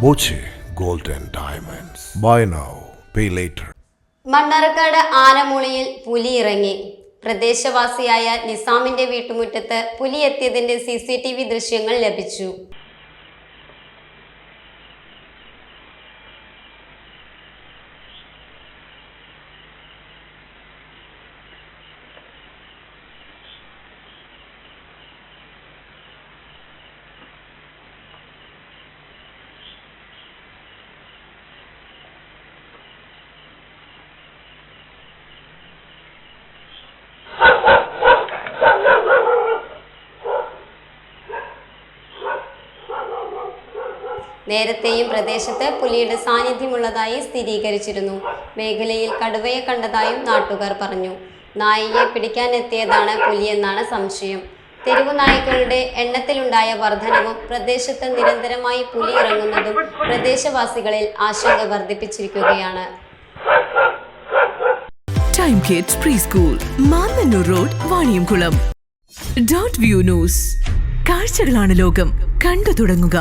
Boche Gold and Diamonds. Buy now, pay later. Mannarkkad ആനമുളിയിൽ പുലി ഇറങ്ങി. പ്രദേശവാസിയായ നിസാമിന്റെ വീട്ടുമുറ്റത്ത് പുലി എത്തിയതിന്റെ CCTV ദൃശ്യങ്ങൾ ലഭിച്ചു. നേരത്തെയും പ്രദേശത്ത് പുലിയുടെ സാന്നിധ്യമുള്ളതായി സ്ഥിരീകരിച്ചിരുന്നു. മേഖലയിൽ കടുവയെ കണ്ടതായും നാട്ടുകാർ പറഞ്ഞു. നായയെ പിടിക്കാനെത്തിയതാണ് പുലിയെന്നാണ് സംശയം. തെരുവു നായ്ക്കളുടെ എണ്ണത്തിലുണ്ടായ വർധനവും പ്രദേശത്ത് നിരന്തരമായി പുലി ഇറങ്ങുന്നതും പ്രദേശവാസികളിൽ ആശങ്ക വർദ്ധിപ്പിച്ചിരിക്കുകയാണ്. Time Kids preschool, Mannannur road, Vaniyamkulam. Dot view news. കാഴ്ചകളാണ് ലോകം, കണ്ടു തുടങ്ങുക.